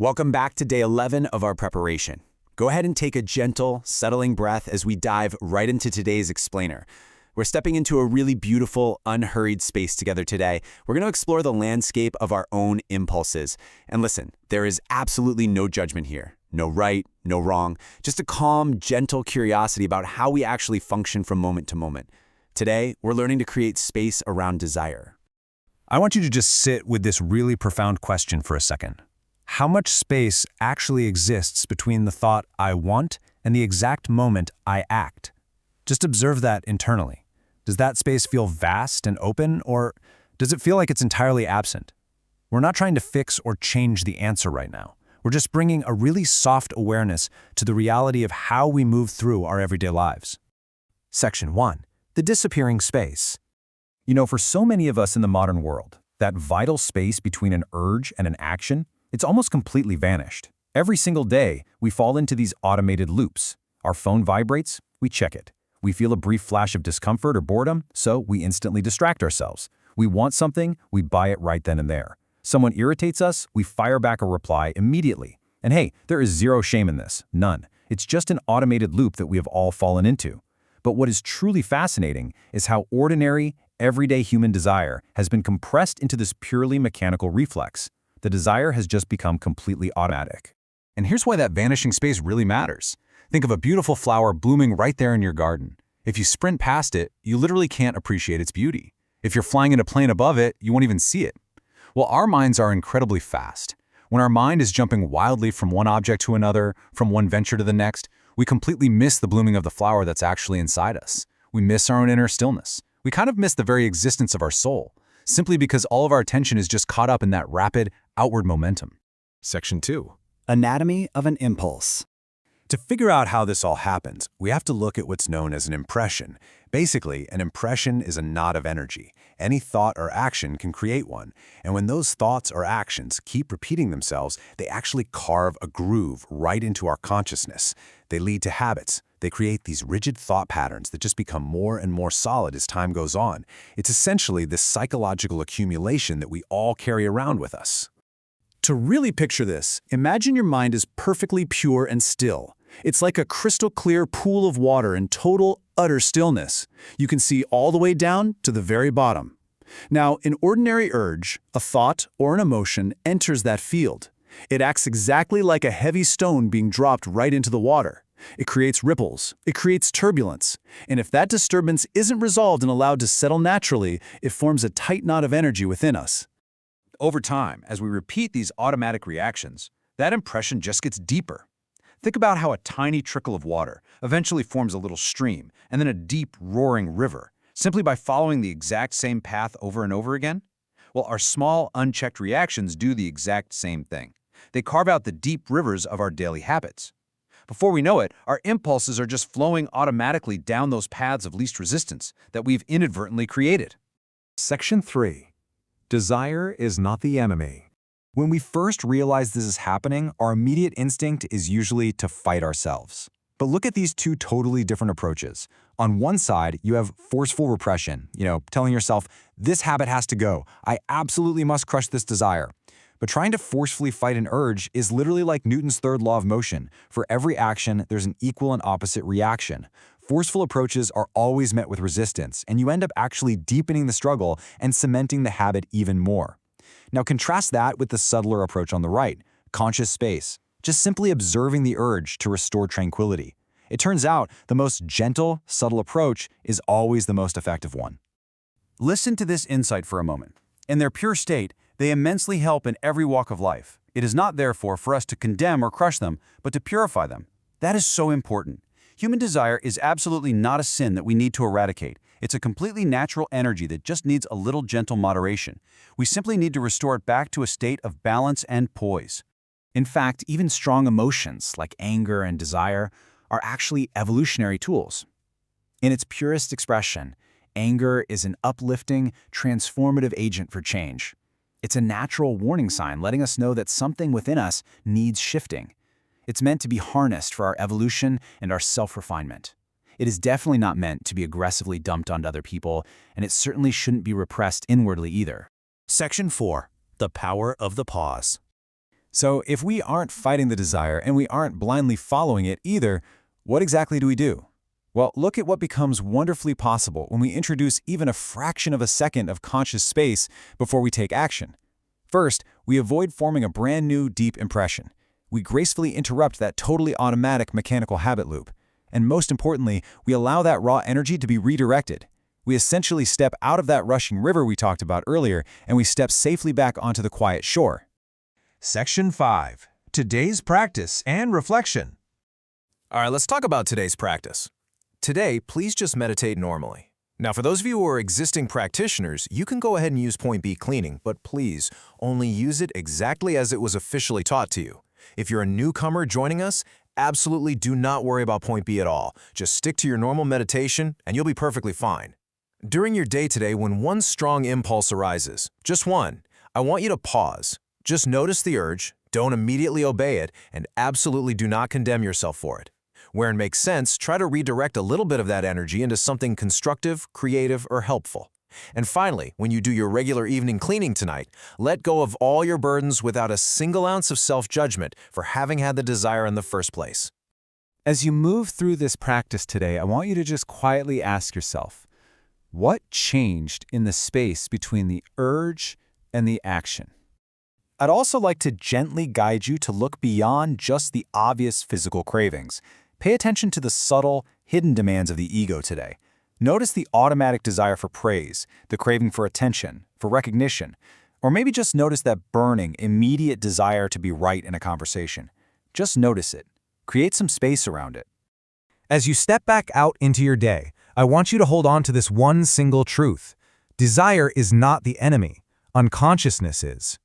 Welcome back to day 11 of our preparation. Go ahead and take a gentle, settling breath as we dive right into today's explainer. We're stepping into a really beautiful, unhurried space together today. We're going to explore the landscape of our own impulses. And listen, there is absolutely no judgment here. No right, no wrong. Just a calm, gentle curiosity about how we actually function from moment to moment. Today, we're learning to create space around desire. I want you to just sit with this really profound question for a second. How much space actually exists between the thought I want and the exact moment I act? Just observe that internally. Does that space feel vast and open, or does it feel like it's entirely absent? We're not trying to fix or change the answer right now. We're just bringing a really soft awareness to the reality of how we move through our everyday lives. Section 1. The disappearing space. For so many of us in the modern world, that vital space between an urge and an action, it's almost completely vanished. Every single day, we fall into these automated loops. Our phone vibrates, we check it. We feel a brief flash of discomfort or boredom, so we instantly distract ourselves. We want something, we buy it right then and there. Someone irritates us, we fire back a reply immediately. And hey, there is zero shame in this, none. It's just an automated loop that we have all fallen into. But what is truly fascinating is how ordinary, everyday human desire has been compressed into this purely mechanical reflex. The desire has just become completely automatic. And here's why that vanishing space really matters. Think of a beautiful flower blooming right there in your garden. If you sprint past it, you literally can't appreciate its beauty. If you're flying in a plane above it, you won't even see it. Well, our minds are incredibly fast. When our mind is jumping wildly from one object to another, from one venture to the next, we completely miss the blooming of the flower that's actually inside us. We miss our own inner stillness. We kind of miss the very existence of our soul, simply because all of our attention is just caught up in that rapid, outward momentum. Section 2. Anatomy of an impulse. To figure out how this all happens, we have to look at what's known as an impression. Basically, an impression is a knot of energy. Any thought or action can create one. And when those thoughts or actions keep repeating themselves, they actually carve a groove right into our consciousness. They lead to habits. They create these rigid thought patterns that just become more and more solid as time goes on. It's essentially this psychological accumulation that we all carry around with us. To really picture this, imagine your mind is perfectly pure and still. It's like a crystal clear pool of water in total, utter stillness. You can see all the way down to the very bottom. Now, an ordinary urge, a thought, or an emotion enters that field. It acts exactly like a heavy stone being dropped right into the water. It creates ripples, it creates turbulence, and if that disturbance isn't resolved and allowed to settle naturally, it forms a tight knot of energy within us. Over time, as we repeat these automatic reactions, that impression just gets deeper. Think about how a tiny trickle of water eventually forms a little stream and then a deep, roaring river, simply by following the exact same path over and over again. Well, our small, unchecked reactions do the exact same thing. They carve out the deep rivers of our daily habits. Before we know it, our impulses are just flowing automatically down those paths of least resistance that we've inadvertently created. Section 3. Desire is not the enemy. When we first realize this is happening, our immediate instinct is usually to fight ourselves. But look at these two totally different approaches. On one side, you have forceful repression, telling yourself, this habit has to go. I absolutely must crush this desire. But trying to forcefully fight an urge is literally like Newton's third law of motion. For every action, there's an equal and opposite reaction. Forceful approaches are always met with resistance, and you end up actually deepening the struggle and cementing the habit even more. Now contrast that with the subtler approach on the right, conscious space, just simply observing the urge to restore tranquility. It turns out the most gentle, subtle approach is always the most effective one. Listen to this insight for a moment. In their pure state, they immensely help in every walk of life. It is not therefore for us to condemn or crush them, but to purify them. That is so important. Human desire is absolutely not a sin that we need to eradicate. It's a completely natural energy that just needs a little gentle moderation. We simply need to restore it back to a state of balance and poise. In fact, even strong emotions like anger and desire are actually evolutionary tools. In its purest expression, anger is an uplifting, transformative agent for change. It's a natural warning sign letting us know that something within us needs shifting. It's meant to be harnessed for our evolution and our self-refinement. It is definitely not meant to be aggressively dumped onto other people, and it certainly shouldn't be repressed inwardly either. Section 4. The power of the pause. So if we aren't fighting the desire and we aren't blindly following it either, what exactly do we do? Well, look at what becomes wonderfully possible when we introduce even a fraction of a second of conscious space before we take action. First, we avoid forming a brand new, deep impression. We gracefully interrupt that totally automatic mechanical habit loop. And most importantly, we allow that raw energy to be redirected. We essentially step out of that rushing river we talked about earlier, and we step safely back onto the quiet shore. Section 5. Today's practice and reflection. All right, let's talk about today's practice. Today, please just meditate normally. Now, for those of you who are existing practitioners, you can go ahead and use point B cleaning, but please only use it exactly as it was officially taught to you. If you're a newcomer joining us, absolutely do not worry about point B at all. Just stick to your normal meditation and you'll be perfectly fine. During your day today, when one strong impulse arises, just one, I want you to pause. Just notice the urge, don't immediately obey it, and absolutely do not condemn yourself for it. Where it makes sense, try to redirect a little bit of that energy into something constructive, creative, or helpful. And finally, when you do your regular evening cleaning tonight, let go of all your burdens without a single ounce of self-judgment for having had the desire in the first place. As you move through this practice today, I want you to just quietly ask yourself, what changed in the space between the urge and the action? I'd also like to gently guide you to look beyond just the obvious physical cravings. Pay attention to the subtle, hidden demands of the ego today. Notice the automatic desire for praise, the craving for attention, for recognition, or maybe just notice that burning, immediate desire to be right in a conversation. Just notice it. Create some space around it. As you step back out into your day, I want you to hold on to this one single truth. Desire is not the enemy. Unconsciousness is.